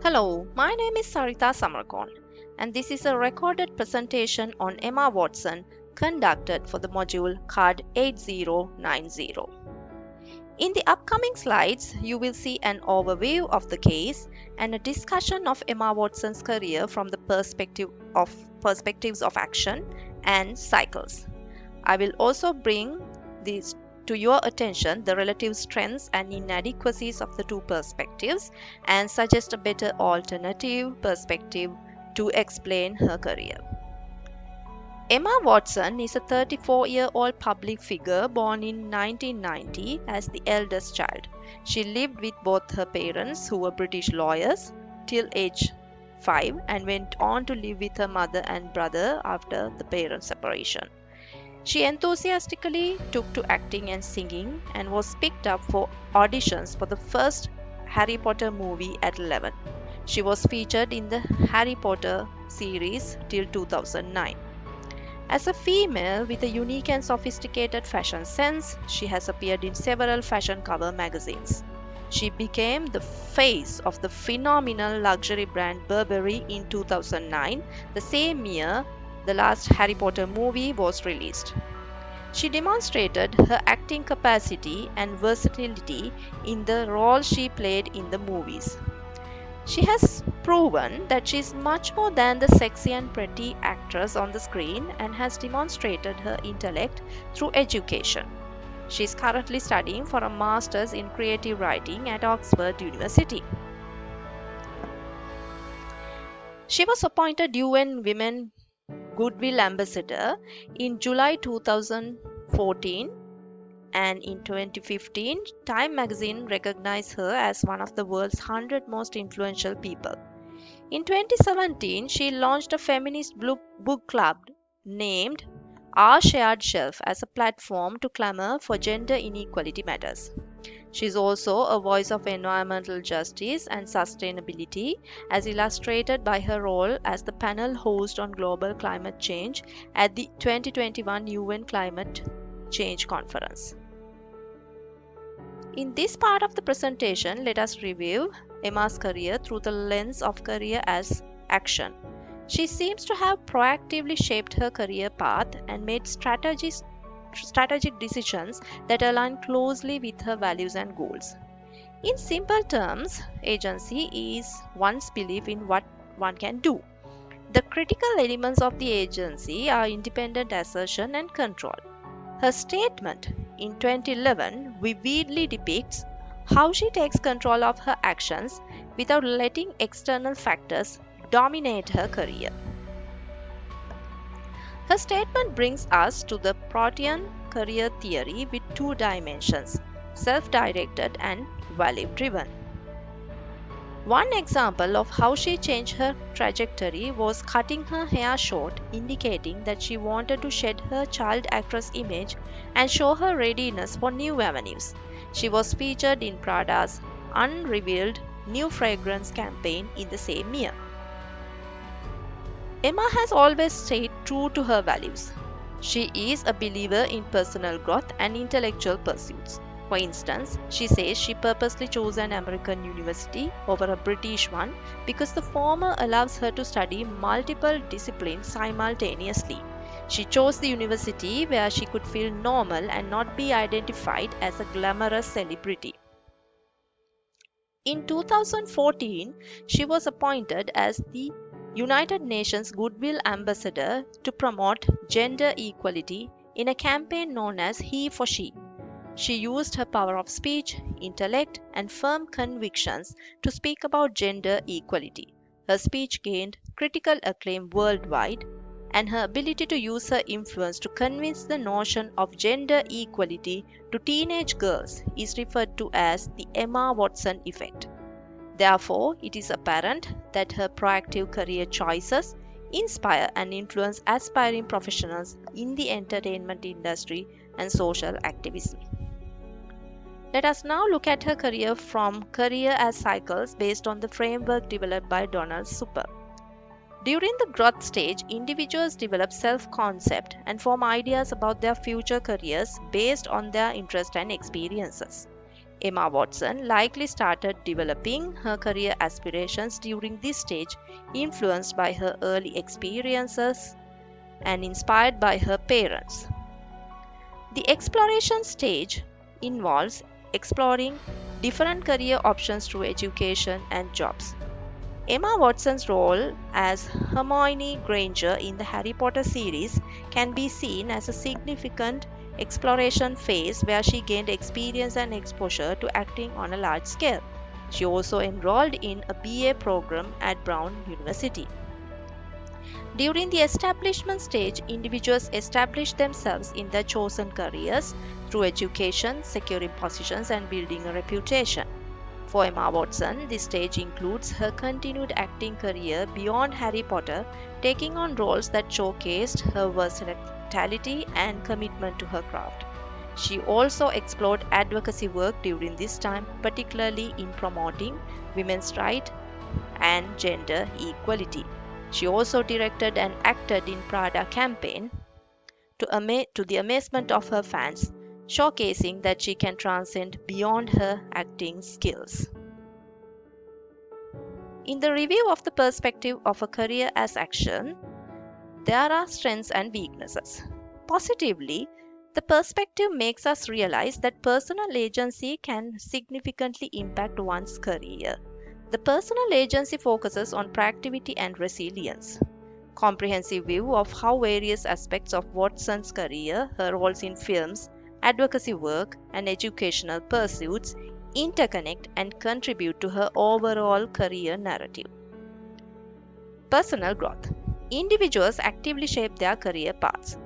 Hello, my name is Sarita Samarkon, and this is a recorded presentation on Emma Watson conducted for the module CARD 8090. In the upcoming slides, you will see an overview of the case and a discussion of Emma Watson's career from the perspectives of action and cycles. I will also bring these to your attention the relative strengths and inadequacies of the two perspectives and suggest a better alternative perspective to explain her career. Emma Watson is a 34-year-old public figure born in 1990 as the eldest child. She lived with both her parents, who were British lawyers, till age 5 and went on to live with her mother and brother after the parents' separation. She enthusiastically took to acting and singing and was picked up for auditions for the first Harry Potter movie at 11. She was featured in the Harry Potter series till 2009. As a female with a unique and sophisticated fashion sense, she has appeared in several fashion cover magazines. She became the face of the phenomenal luxury brand Burberry in 2009, the same year the last Harry Potter movie was released. She demonstrated her acting capacity and versatility in the role she played in the movies. She has proven that she is much more than the sexy and pretty actress on the screen and has demonstrated her intellect through education. She is currently studying for a master's in creative writing at Oxford University. She was appointed UN Women Goodwill Ambassador in July 2014, and in 2015, Time magazine recognized her as one of the world's 100 most influential people. In 2017, she launched a feminist book club named Our Shared Shelf as a platform to clamor for gender inequality matters. She is also a voice of environmental justice and sustainability, as illustrated by her role as the panel host on global climate change at the 2021 UN Climate Change Conference. In this part of the presentation, let us review Emma's career through the lens of career as action. She seems to have proactively shaped her career path and made strategic decisions that align closely with her values and goals. In simple terms, agency is one's belief in what one can do. The critical elements of the agency are independent assertion and control. Her statement in 2011 vividly depicts how she takes control of her actions without letting external factors dominate her career. Her statement brings us to the Protean career theory with two dimensions, self-directed and value-driven. One example of how she changed her trajectory was cutting her hair short, indicating that she wanted to shed her child actress image and show her readiness for new avenues. She was featured in Prada's unrevealed new fragrance campaign in the same year. Emma has always stayed true to her values. She is a believer in personal growth and intellectual pursuits. For instance, she says she purposely chose an American university over a British one because the former allows her to study multiple disciplines simultaneously. She chose the university where she could feel normal and not be identified as a glamorous celebrity. In 2014, she was appointed as the United Nations Goodwill Ambassador to promote gender equality in a campaign known as He for She. She used her power of speech, intellect, and firm convictions to speak about gender equality. Her speech gained critical acclaim worldwide, and her ability to use her influence to convince the notion of gender equality to teenage girls is referred to as the Emma Watson effect. Therefore, it is apparent that her proactive career choices inspire and influence aspiring professionals in the entertainment industry and social activism. Let us now look at her career from career as cycles based on the framework developed by Donald Super. During the growth stage, individuals develop self-concept and form ideas about their future careers based on their interests and experiences. Emma Watson likely started developing her career aspirations during this stage, influenced by her early experiences and inspired by her parents. The exploration stage involves exploring different career options through education and jobs. Emma Watson's role as Hermione Granger in the Harry Potter series can be seen as a significant exploration phase where she gained experience and exposure to acting on a large scale. She also enrolled in a BA program at Brown University. During the establishment stage, individuals establish themselves in their chosen careers through education, securing positions, and building a reputation. For Emma Watson, this stage includes her continued acting career beyond Harry Potter, taking on roles that showcased her versatility and commitment to her craft. She also explored advocacy work during this time, particularly in promoting women's rights and gender equality. She also directed and acted in Prada campaign to the amazement of her fans, showcasing that she can transcend beyond her acting skills. In the review of the perspective of a career as action, there are strengths and weaknesses. Positively, the perspective makes us realize that personal agency can significantly impact one's career. The personal agency focuses on proactivity and resilience. Comprehensive view of how various aspects of Watson's career, her roles in films, advocacy work, and educational pursuits interconnect and contribute to her overall career narrative. Personal growth. Individuals actively shape their career paths.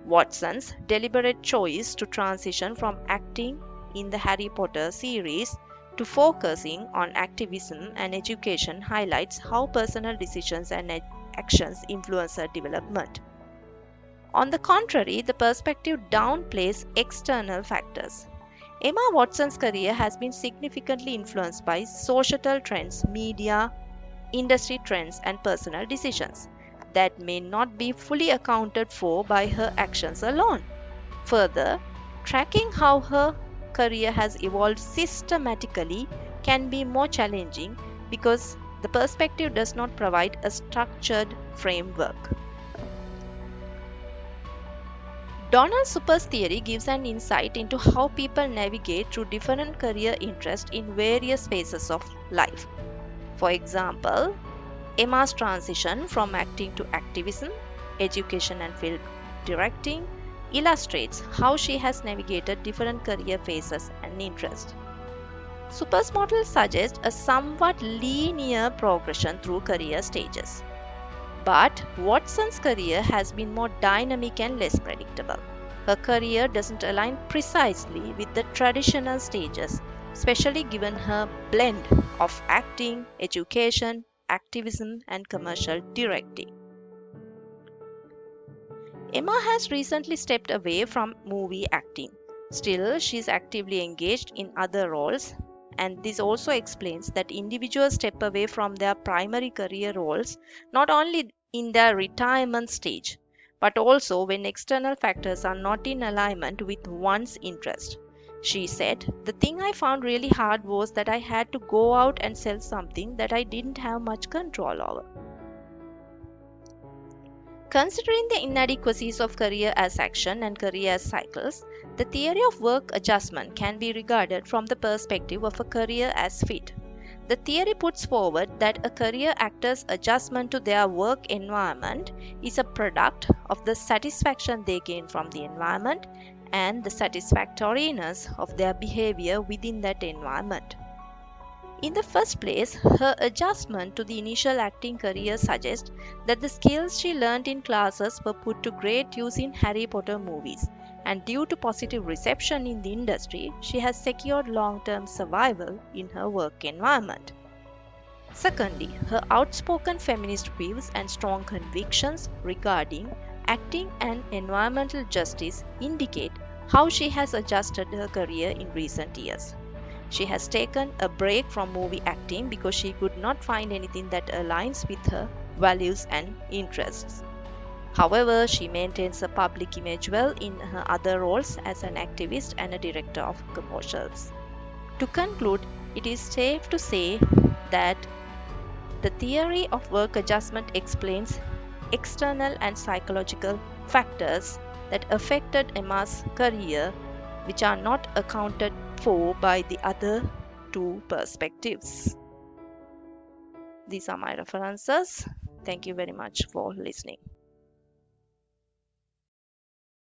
Watson's deliberate choice to transition from acting in the Harry Potter series to focusing on activism and education highlights how personal decisions and actions influence her development. On the contrary, the perspective downplays external factors. Emma Watson's career has been significantly influenced by societal trends, media, industry trends, and personal decisions that may not be fully accounted for by her actions alone. Further, tracking how her career has evolved systematically can be more challenging because the perspective does not provide a structured framework. Donald Super's theory gives an insight into how people navigate through different career interests in various phases of life. For example, Emma's transition from acting to activism, education, and film directing illustrates how she has navigated different career phases and interests. Super's model suggests a somewhat linear progression through career stages. But Watson's career has been more dynamic and less predictable. Her career doesn't align precisely with the traditional stages, especially given her blend of acting, education, activism, and commercial directing. Emma has recently stepped away from movie acting. Still, she is actively engaged in other roles, and this also explains that individuals step away from their primary career roles not only in their retirement stage, but also when external factors are not in alignment with one's interest. She said, "The thing I found really hard was that I had to go out and sell something that I didn't have much control over." Considering the inadequacies of career as action and career as cycles, the theory of work adjustment can be regarded from the perspective of a career as fit. The theory puts forward that a career actor's adjustment to their work environment is a product of the satisfaction they gain from the environment and the satisfactoriness of their behavior within that environment. In the first place, her adjustment to the initial acting career suggests that the skills she learned in classes were put to great use in Harry Potter movies, and due to positive reception in the industry, she has secured long-term survival in her work environment. Secondly, her outspoken feminist views and strong convictions regarding acting and environmental justice indicate how she has adjusted her career in recent years. She has taken a break from movie acting because she could not find anything that aligns with her values and interests. However, she maintains a public image well in her other roles as an activist and a director of commercials. To conclude, it is safe to say that the theory of work adjustment explains external and psychological factors that affected Emma's career, which are not accounted for by the other two perspectives. These are my references. Thank you very much for listening.